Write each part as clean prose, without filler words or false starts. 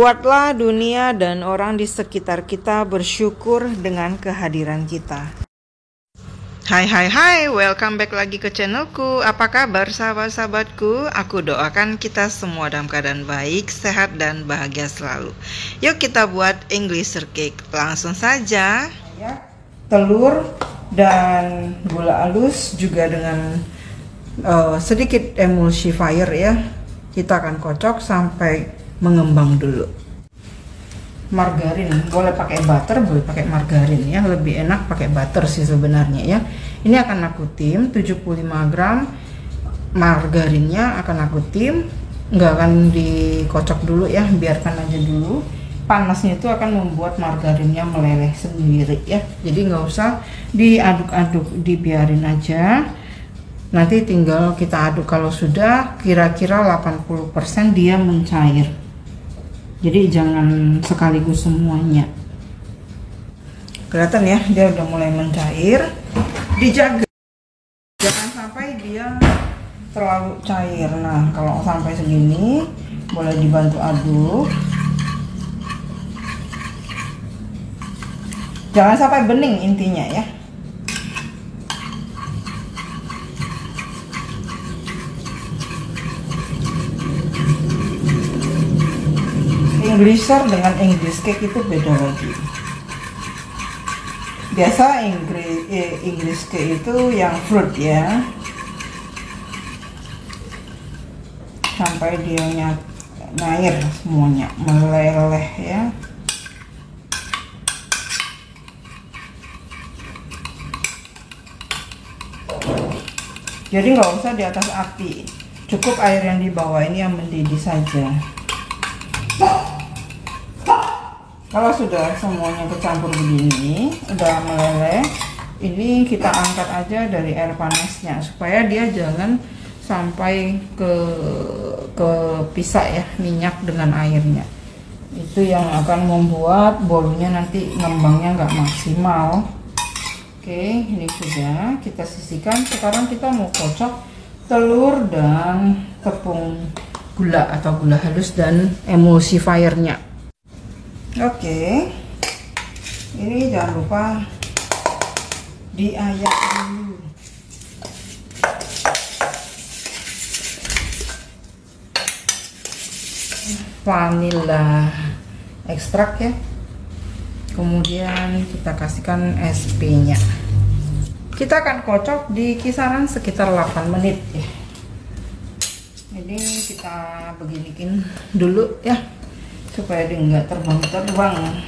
Buatlah dunia dan orang di sekitar kita bersyukur dengan kehadiran kita. Hai, welcome back lagi ke channelku. Apa kabar sahabat-sahabatku? Aku doakan kita semua dalam keadaan baik, sehat, dan bahagia selalu. Yuk kita buat English cake. Langsung saja. Telur dan gula halus juga dengan sedikit emulsifier ya. Kita akan kocok sampai mengembang dulu. Margarin, boleh pakai butter, boleh pakai margarin ya, lebih enak pakai butter sih sebenarnya ya. Ini akan aku tim 75 gram margarinnya, akan aku tim, nggak akan dikocok dulu ya, biarkan aja dulu. Panasnya itu akan membuat margarinnya meleleh sendiri ya, jadi nggak usah diaduk-aduk, dibiarin aja. Nanti tinggal kita aduk, kalau sudah kira-kira 80% dia mencair. Jadi jangan sekaligus semuanya. Kelihatan ya, dia udah mulai mencair. Dijaga, jangan sampai dia terlalu cair. Nah, kalau sampai segini, boleh dibantu aduk. Jangan sampai bening intinya ya. Englisher dengan English cake itu beda lagi. Biasa English cake itu yang fruit ya, sampai dia nyair semuanya, meleleh ya. Jadi nggak usah di atas api, cukup air yang di bawah ini yang mendidih saja. Kalau sudah semuanya kecampur begini, udah meleleh, ini kita angkat aja dari air panasnya supaya dia jangan sampai ke pisah ya, minyak dengan airnya. Itu yang akan membuat bolunya nanti ngembangnya nggak maksimal. Oke, ini sudah kita sisihkan. Sekarang kita mau kocok telur dan tepung gula atau gula halus dan emulsifiernya. Oke, ini jangan lupa diayak dulu. Vanilla ekstrak ya. Kemudian kita kasihkan SP-nya. Kita akan kocok di kisaran sekitar 8 menit ya. Ini kita beginiin dulu ya, supaya dia nggak terbang-terbang.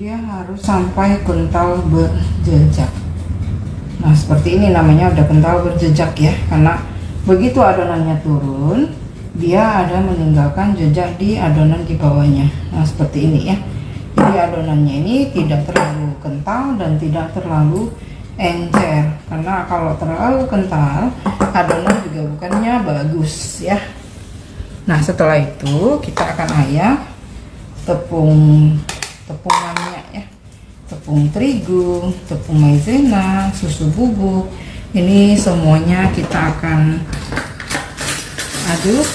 Dia harus sampai kental berjejak. Nah, seperti ini namanya udah kental berjejak ya, karena begitu adonannya turun, dia ada meninggalkan jejak di adonan di bawahnya. Nah, seperti ini ya. Jadi adonannya ini tidak terlalu kental dan tidak terlalu encer, karena kalau terlalu kental, adonan juga bukannya bagus ya. Nah, setelah itu kita akan ayak tepungannya ya. Tepung terigu, tepung maizena, susu bubuk, ini semuanya kita akan aduk.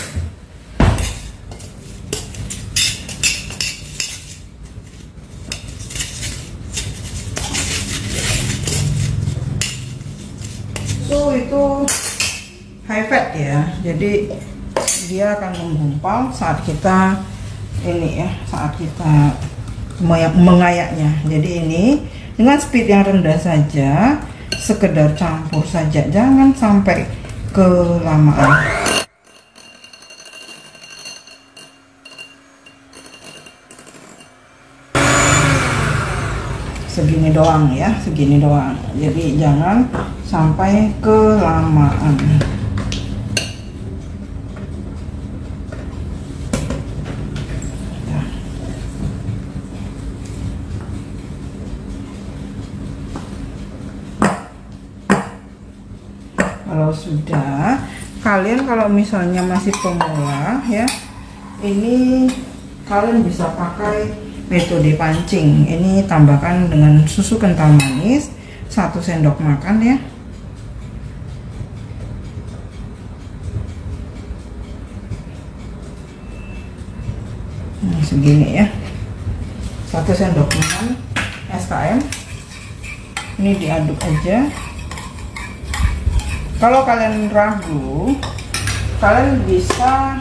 So itu high fat ya, jadi dia akan menggumpal saat kita ini ya, saat kita mengayaknya. Jadi ini dengan speed yang rendah saja, sekedar campur saja, jangan sampai kelamaan. Segini doang ya, segini doang, jadi jangan sampai kelamaan. Kalau sudah, kalian kalau misalnya masih pemula ya, ini kalian bisa pakai metode pancing. Ini tambahkan dengan susu kental manis 1 sendok makan ya. Nah, segini ya, 1 sendok makan SKM. Ini diaduk aja. Kalau kalian ragu, kalian bisa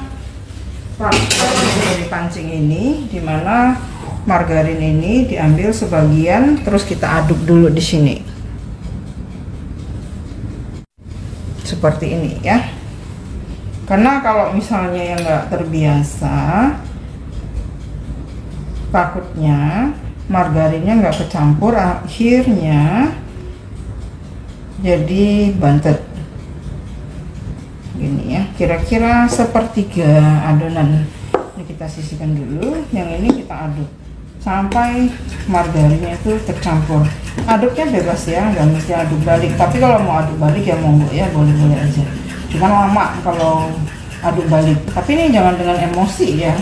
pakai metode pancing ini, dimana margarin ini diambil sebagian, terus kita aduk dulu di sini, seperti ini ya. Karena kalau misalnya yang nggak terbiasa, takutnya margarinnya nggak kecampur, akhirnya jadi bantet gini ya. Kira-kira sepertiga adonan ini kita sisihkan dulu, yang ini kita aduk sampai margarinnya itu tercampur. Aduknya bebas ya, nggak mesti aduk balik, tapi kalau mau aduk balik ya monggo ya, boleh-boleh aja, cuman lama kalau aduk balik. Tapi ini jangan dengan emosi ya,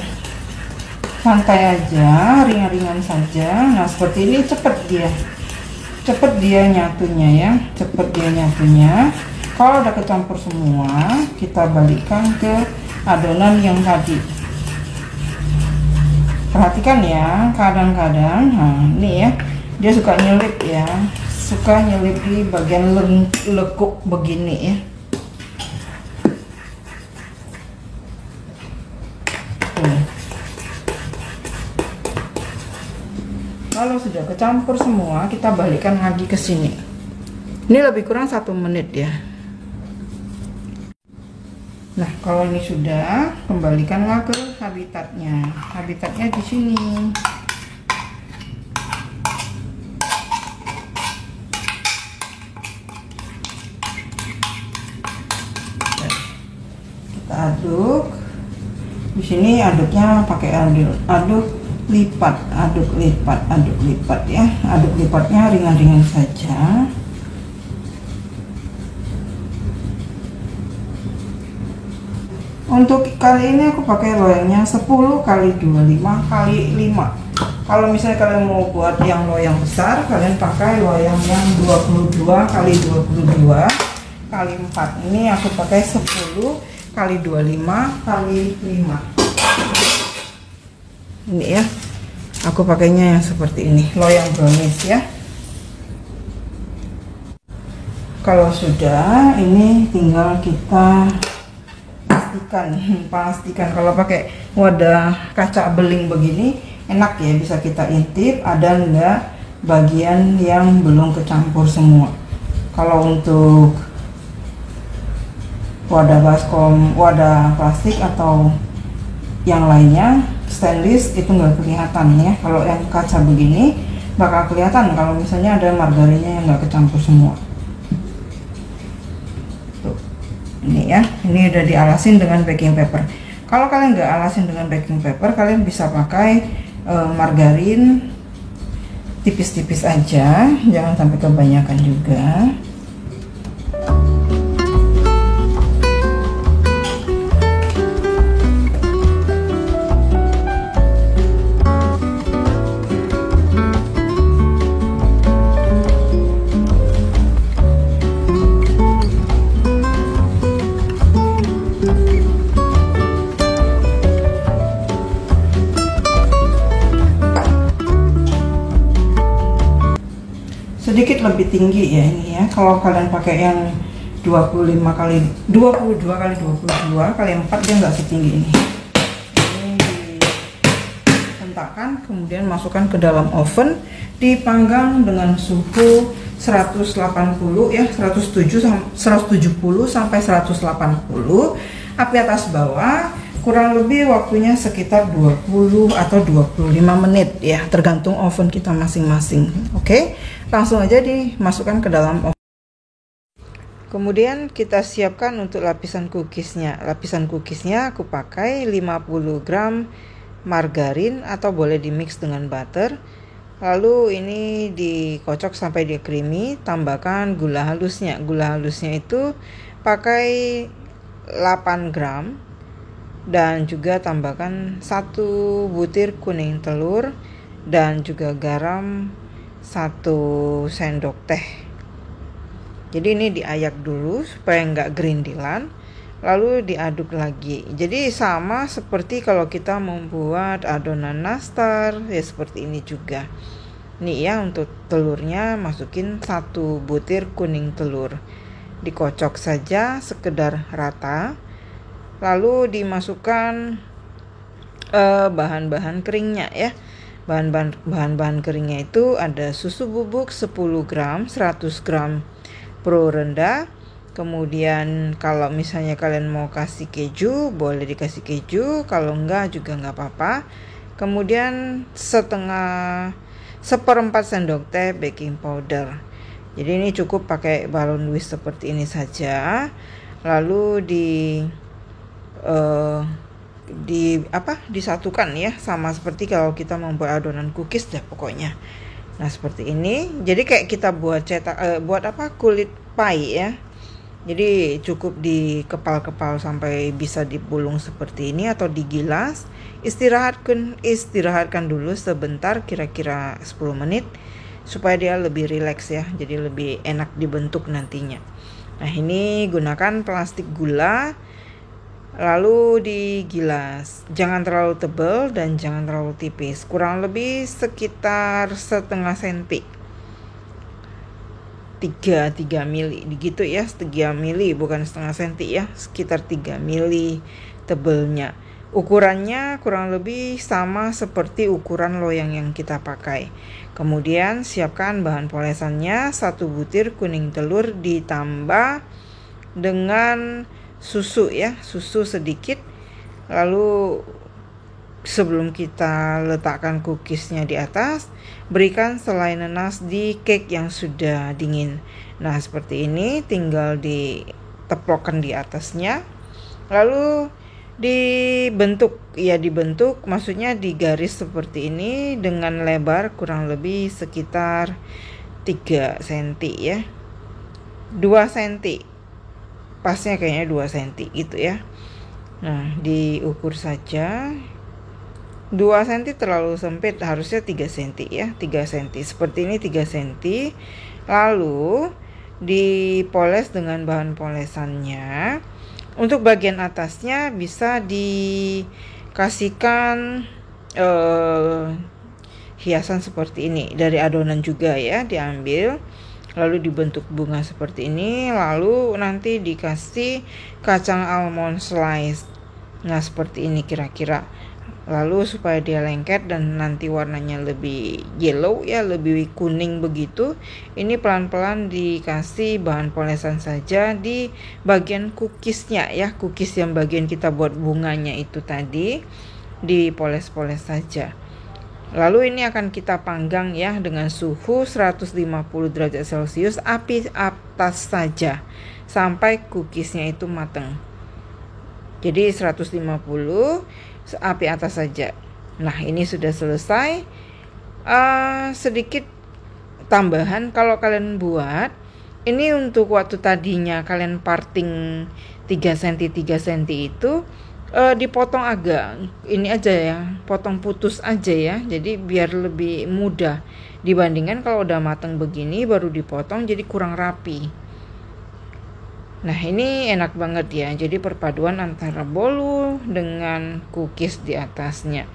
santai aja, ringan-ringan saja. Nah seperti ini, cepet dia nyatunya ya, cepet dia nyatunya. Kalau udah kecampur semua, kita balikkan ke adonan yang tadi. Perhatikan ya, kadang-kadang nah ini ya, dia suka nyelip ya, suka nyelip di bagian lekuk begini ya. Kalau sudah kecampur semua, kita balikkan lagi ke sini. Ini lebih kurang 1 menit ya. Nah, kalau ini sudah, kembalikanlah ke habitatnya. Habitatnya di sini. Kita aduk. Di sini aduknya pakai aduk lipat ya. Aduk lipatnya ringan-ringan saja. Untuk kali ini aku pakai loyangnya 10 x 25 x 5. Kalau misalnya kalian mau buat yang loyang besar, kalian pakai loyang yang 22 x 22 x 4. Ini aku pakai 10 x 25 x 5. Ini ya, aku pakainya yang seperti ini, loyang brownies ya. Kalau sudah, ini tinggal kita pastikan. Kalau pakai wadah kaca beling begini enak ya, bisa kita intip ada enggak bagian yang belum kecampur semua. Kalau untuk wadah baskom, wadah plastik atau yang lainnya stainless itu nggak kelihatan ya. Kalau yang kaca begini bakal kelihatan kalau misalnya ada margarinnya yang nggak kecampur semua. Tuh, ini ya, ini udah dialasin dengan baking paper. Kalau kalian nggak alasin dengan baking paper, kalian bisa pakai margarin tipis-tipis aja, jangan sampai kebanyakan juga. Sedikit lebih tinggi ya ini ya. Kalau kalian pakai yang 22 x 22 x 4 dia nggak setinggi ini. Ini dihentakkan, kemudian masukkan ke dalam oven, dipanggang dengan suhu 180 ya, 170 sampai 180, api atas bawah. Kurang lebih waktunya sekitar 20 atau 25 menit ya, tergantung oven kita masing-masing. Oke, langsung aja dimasukkan ke dalam oven. Kemudian kita siapkan untuk lapisan cookiesnya. Lapisan cookiesnya aku pakai 50 gram margarin atau boleh di mix dengan butter. Lalu ini dikocok sampai dia creamy, tambahkan gula halusnya. Gula halusnya itu pakai 8 gram dan juga tambahkan 1 butir kuning telur dan juga garam 1 sendok teh. Jadi ini diayak dulu supaya nggak gerindilan, lalu diaduk lagi. Jadi sama seperti kalau kita membuat adonan nastar, ya seperti ini juga. Nih ya, untuk telurnya masukin 1 butir kuning telur, dikocok saja sekedar rata, lalu dimasukkan bahan-bahan keringnya ya. Bahan-bahan keringnya itu ada susu bubuk 10 gram, 100 gram pro rendah. Kemudian kalau misalnya kalian mau kasih keju, boleh dikasih keju, kalau enggak juga enggak apa-apa. Kemudian 1/4 sendok teh baking powder. Jadi ini cukup pakai balon whisk seperti ini saja. Lalu disatukan ya, sama seperti kalau kita membuat adonan cookies dah pokoknya. Nah seperti ini. Jadi kayak kita buat kulit pie ya. Jadi cukup dikepal-kepal sampai bisa dibulung seperti ini atau digilas. Istirahatkan dulu sebentar, kira-kira 10 menit supaya dia lebih rileks ya. Jadi lebih enak dibentuk nantinya. Nah ini gunakan plastik gula, lalu digilas. Jangan terlalu tebal dan jangan terlalu tipis. Kurang lebih sekitar 1/2 senti. 3 mili gitu ya, 3 mili bukan 1/2 senti ya, sekitar 3 mili tebelnya. Ukurannya kurang lebih sama seperti ukuran loyang yang kita pakai. Kemudian siapkan bahan polesannya, 1 butir kuning telur ditambah dengan susu ya, susu sedikit. Lalu sebelum kita letakkan cookiesnya di atas, berikan selai nanas di cake yang sudah dingin. Nah seperti ini, tinggal diteplokkan di atasnya, lalu dibentuk, maksudnya digaris seperti ini dengan lebar kurang lebih sekitar 3 cm ya, 2 cm pasnya kayaknya 2 cm gitu ya. Nah diukur saja, 2 cm terlalu sempit, harusnya 3 cm ya, 3 cm seperti ini, 3 cm. Lalu dipoles dengan bahan polesannya. Untuk bagian atasnya bisa dikasihkan hiasan seperti ini dari adonan juga ya, diambil lalu dibentuk bunga seperti ini, lalu nanti dikasih kacang almond slice. Nah seperti ini kira-kira. Lalu supaya dia lengket dan nanti warnanya lebih yellow ya, lebih kuning begitu, ini pelan-pelan dikasih bahan polesan saja di bagian cookiesnya ya, cookies yang bagian kita buat bunganya itu tadi, dipoles-poles saja. Lalu ini akan kita panggang ya dengan suhu 150 derajat Celcius, api atas saja sampai cookiesnya itu matang. Jadi 150 api atas saja. Nah ini sudah selesai. Sedikit tambahan, kalau kalian buat ini untuk waktu tadinya kalian parting 3 cm itu dipotong agak ini aja ya, potong putus aja ya, jadi biar lebih mudah dibandingkan kalau udah matang begini baru dipotong, jadi kurang rapi. Nah ini enak banget ya, jadi perpaduan antara bolu dengan cookies di atasnya.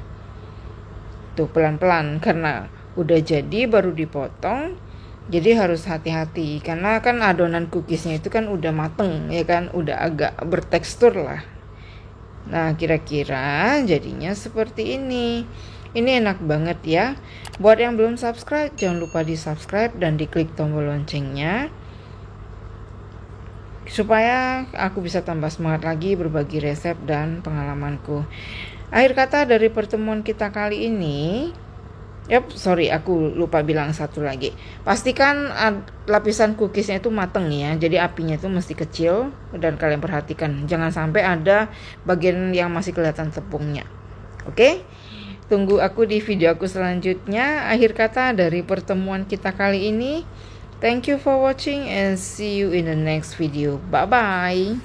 Tuh pelan-pelan karena udah jadi baru dipotong, jadi harus hati-hati karena kan adonan cookiesnya itu kan udah mateng ya kan, udah agak bertekstur lah. Nah kira-kira jadinya seperti ini. Ini enak banget ya. Buat yang belum subscribe, jangan lupa di subscribe dan diklik tombol loncengnya supaya aku bisa tambah semangat lagi berbagi resep dan pengalamanku. Akhir kata dari pertemuan kita kali ini, aku lupa bilang satu lagi. Pastikan lapisan cookiesnya itu mateng ya, jadi apinya itu mesti kecil dan kalian perhatikan jangan sampai ada bagian yang masih kelihatan tepungnya. Oke? Tunggu aku di video aku selanjutnya. Akhir kata dari pertemuan kita kali ini, Thank you for watching and see you in the next video. Bye bye.